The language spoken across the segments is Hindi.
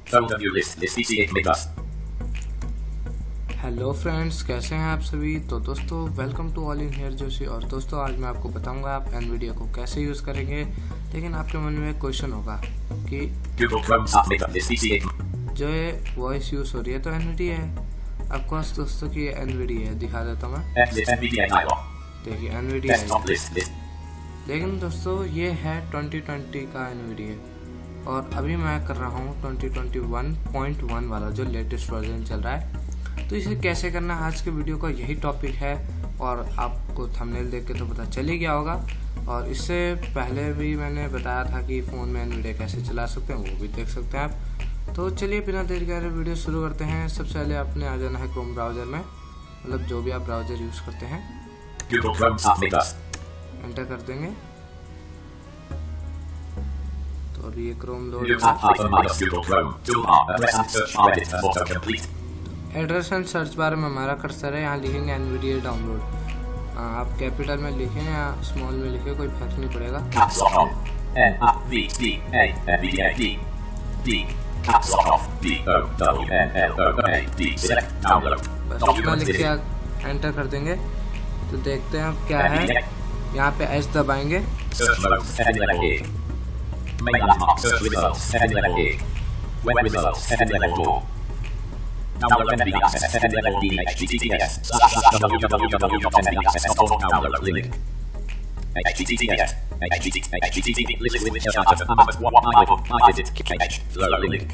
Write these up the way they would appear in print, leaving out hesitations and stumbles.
Folder view list PC8 Megas. Hello friends, कैसे हैं आप सभी। तो दोस्तों welcome to all in here Joshi. और दोस्तों आज मैं आपको बताऊंगा आप NVDA को कैसे यूज़ करेंगे। लेकिन आपके मन में एक क्वेश्चन होगा कि जो ये वॉइस यूज़ हो रही है तो NVDA है। ऑफकोर्स दोस्तों की NVDA है, दिखा देता हूँ मैं। देखिए NVDA है, लेकिन दोस्तों ये है 2020 का NVDA और अभी मैं कर रहा हूँ 2021.1 वाला जो लेटेस्ट वर्जन चल रहा है। तो इसे कैसे करना है आज के वीडियो का यही टॉपिक है और आपको थंबनेल देख के तो पता चल ही गया होगा। और इससे पहले भी मैंने बताया था कि फ़ोन में NVDA कैसे चला सकते हैं, वो भी देख सकते हैं आप। तो चलिए बिना देर के वीडियो शुरू करते हैं। सबसे पहले आपने आ जाना है क्रोम ब्राउज़र में, मतलब जो भी आप ब्राउज़र यूज़ करते हैं एंटर कर देंगे। तो अभी ये Chrome load address and search bar में हमारा कर्सर है, यहाँ लिखेंगे NVDA डाउनलोड। आप कैपिटल में लिखें या स्मॉल में लिखें, कोई फर्क नहीं पड़ेगा। बस इतना लिख के एंटर कर देंगे तो देखते हैं अब क्या है। यहाँ पे S दबाएंगे, Download NVDA HTTPS www.nvdas.org link HTTPS link।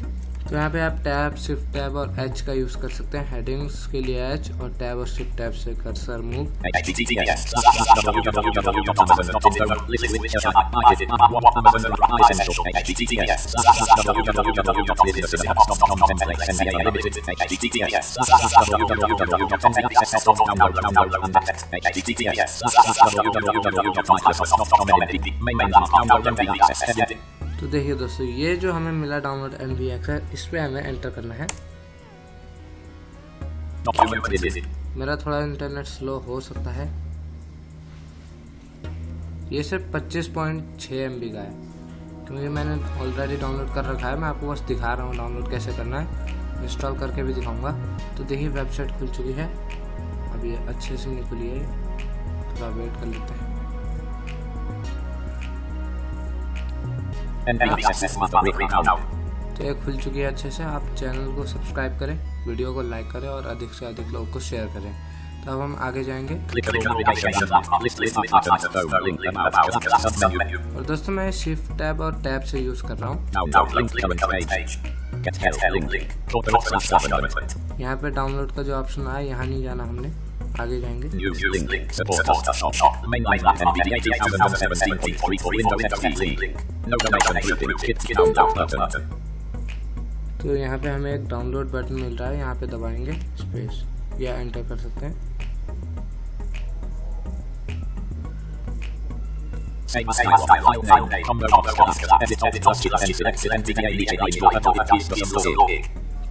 तो यहाँ पे आप टैब, शिफ्ट टैब और H का यूज कर सकते हैं। हेडिंग्स के लिए H और टैब और शिफ्ट टैब से कर्सर मूव। तो देखिए दोस्तों, ये जो हमें मिला डाउनलोड NVDA है, इस पे हमें एंटर करना है। मेरा थोड़ा इंटरनेट स्लो हो सकता है। ये सिर्फ 25.6 MB का है क्योंकि मैंने ऑलरेडी डाउनलोड कर रखा है। मैं आपको बस दिखा रहा हूँ डाउनलोड कैसे करना है, इंस्टॉल करके भी दिखाऊंगा। तो देखिए वेबसाइट खुल चुकी है, अब ये अच्छे से नहीं खुली है, थोड़ा वेट कर लेते हैं। तो ये खुल चुकी है अच्छे से। आप चैनल को सब्सक्राइब करें, वीडियो को लाइक करें और अधिक से अधिक लोगों को शेयर करें। तो अब हम आगे जाएंगे। और दोस्तों मैं शिफ्ट टैब और टैब से यूज कर रहा हूँ। यहाँ पे डाउनलोड का जो ऑप्शन आया, यहाँ नहीं जाना हमने, आगे जाएंगे। तो यहाँ पे हमें एक डाउनलोड बटन मिल रहा है, यहाँ पे दबाएंगे स्पेस या एंटर कर सकते हैं।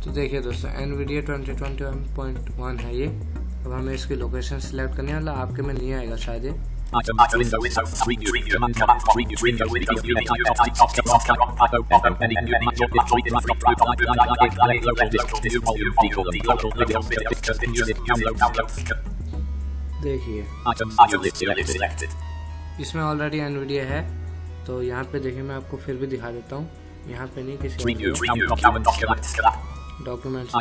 तो देखिए दोस्तों NVDA 2021.1 है ये। अब हमें इसकी लोकेशन सिलेक्ट करनी है, मतलब आपके में नहीं आएगा शायद ये। देखिए इसमें ऑलरेडी NVDA है। तो यहाँ पे देखिए मैं आपको फिर भी दिखा देता हूँ। यहाँ पे नहीं, किसी डॉक्यूमेंट्स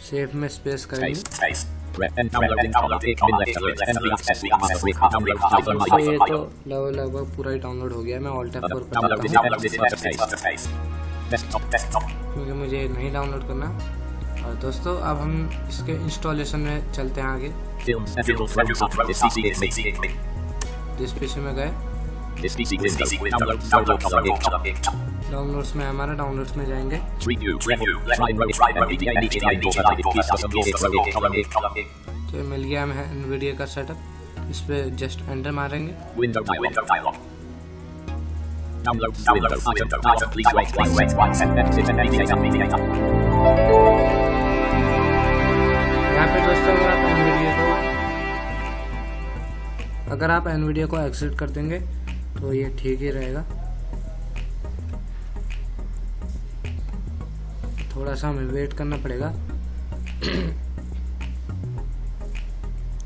सेव में स्पेस करेंगे। ये तो लगभग पूरा ही डाउनलोड हो गया। मैं ऑल्ट F4 क्योंकि मुझे नहीं डाउनलोड करना। और दोस्तों अब हम इसके इंस्टॉलेशन में चलते हैं आगे। जिस पीसी में गए डाउनलोड्स में, हमारा डाउनलोड्स में जाएंगे। तो मिल गया हमें NVDA का सेटअप। इस पे जस्ट एंटर मारेंगे। यहाँ पे दोस्तों अगर आप NVDA को एग्जिट कर देंगे तो ये ठीक ही रहेगा। थोड़ा सा हमें वेट करना पड़ेगा।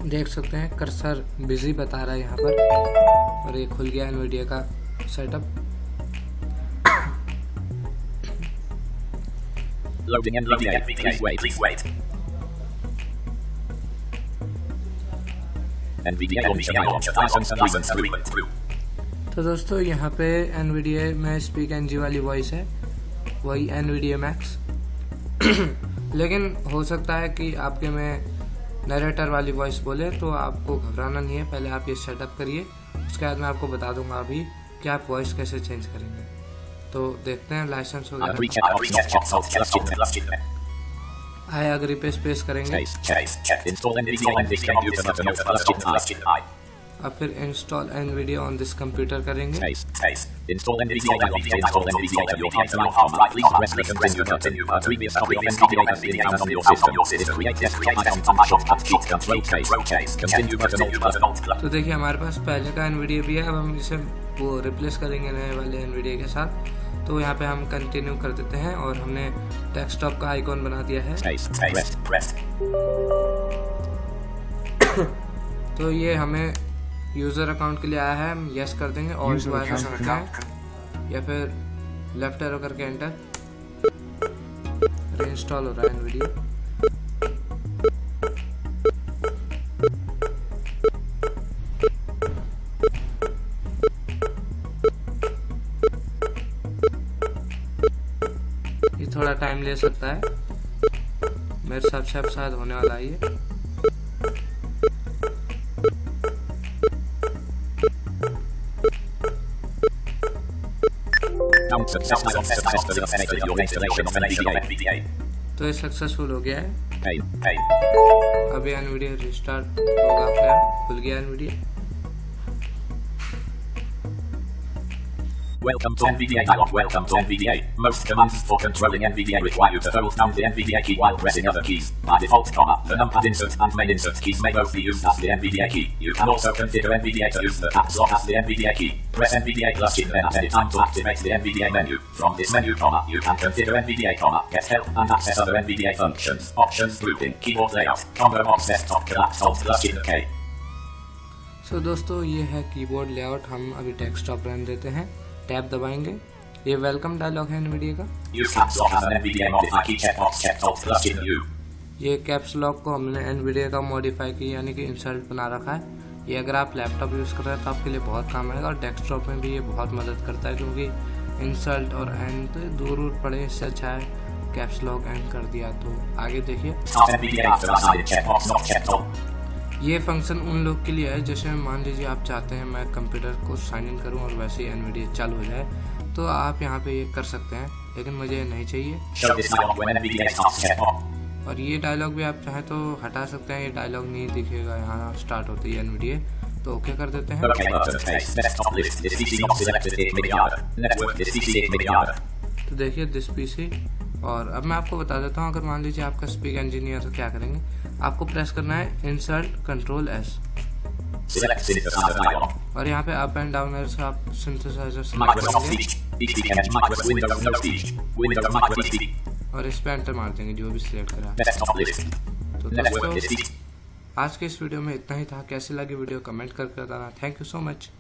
देख सकते हैं कर्सर बिजी बता रहा है यहाँ पर, और ये खुल गया NVDA का setup. Loading NVDA. Please wait. NVDA on. तो दोस्तों यहाँ पे NVDA में स्पीक NG वाली वॉइस है, वही NVDA मैक्स। लेकिन हो सकता है कि आपके में नरेटर वाली वॉइस बोले, तो आपको घबराना नहीं है। पहले आप ये सेटअप करिए, उसके बाद मैं आपको बता दूंगा अभी कि आप वॉइस कैसे चेंज करेंगे। तो देखते हैं लाइसेंस वगैरह। आई अग्री पे स्पेस करेंगे, अब फिर install NVDA on this computer करेंगे। Install NVDA install NVDA to your computer. Please press continue. A previous copy of NVDA has been found on your system. Create control case. Continue button. तो देखिए हमारे पास पहले का NVDA भी है, अब हम इसे वो रिप्लेस करेंगे नए वाले NVDA के साथ। तो यहाँ पे हम कंटिन्यू कर देते हैं और हमने डेस्कटॉप का आइकॉन बना दिया है। तो ये हमें यूज़र अकाउंट के लिए आया है, हम यस कर देंगे और करते हैं, या फिर लेफ्ट एरो करके एंटर। रीइंस्टॉल हो रहा है NVDA। ये थोड़ा टाइम ले सकता है, मेरे हिसाब से अब शायद होने वाला है ये। तो ये सक्सेसफुल हो गया है। अभी NVDA रिस्टार्ट होगा अपने आप, खुल गया NVDA। Welcome to NVDA dialog. Welcome to NVDA. Most commands for controlling NVDA require you to hold down the NVDA key while pressing other keys. By default, the numpad insert and main insert keys may both be used as the NVDA key. You can also configure NVDA to use the caps lock as the NVDA key. Press NVDA plus key then at any time to activate the NVDA menu. From this menu, you can configure NVDA, get help and access other NVDA functions. Options, grouping, keyboard layout, combo box, desktop, collapse, alt plus key K. So दोस्तों ये है कीबोर्ड लेआउट। हम अभी डेस्कटॉप रन देते हैं, टैब दबाएंगे। ये वेलकम डायलॉग है NVDA का। ये कैप्स लॉक को हमने NVDA का मॉडिफाई की, यानी कि इंसल्ट बना रखा है। ये अगर आप लैपटॉप यूज़ कर रहे हैं तो आपके लिए बहुत काम आएगा, और डेस्कटॉप में भी ये बहुत मदद करता है, क्योंकि इंसल्ट और एंड तो दूर पड़े, इससे अच्छा है कैप्स लॉक एंड कर दिया। तो आगे देखिए, ये फंक्शन उन लोग के लिए है जैसे मान लीजिए आप चाहते हैं मैं कंप्यूटर को साइन इन करूं और वैसे ही NVDA चालू हो जाए, तो आप यहाँ पे ये कर सकते हैं, लेकिन मुझे नहीं चाहिए। और ये डायलॉग भी आप चाहें तो हटा सकते हैं, ये डायलॉग नहीं दिखेगा यहाँ स्टार्ट होती है NVDA। तो ओके कर देते हैं। तो देखिए दिस PC। और अब मैं आपको बता देता हूँ, अगर मान लीजिए आपका स्पीक इंजीनियर तो क्या करेंगे, आपको प्रेस करना है इंसर्ट कंट्रोल S, और यहाँ पे अप एंड डाउन एरो से आप सिंथेसाइजर और इस पे एंटर मार देंगे जो भी सिलेक्ट करा। तो दोस्तों आज के इस वीडियो में इतना ही था। कैसी लगी वीडियो कमेंट करके बताना। Thank you so much.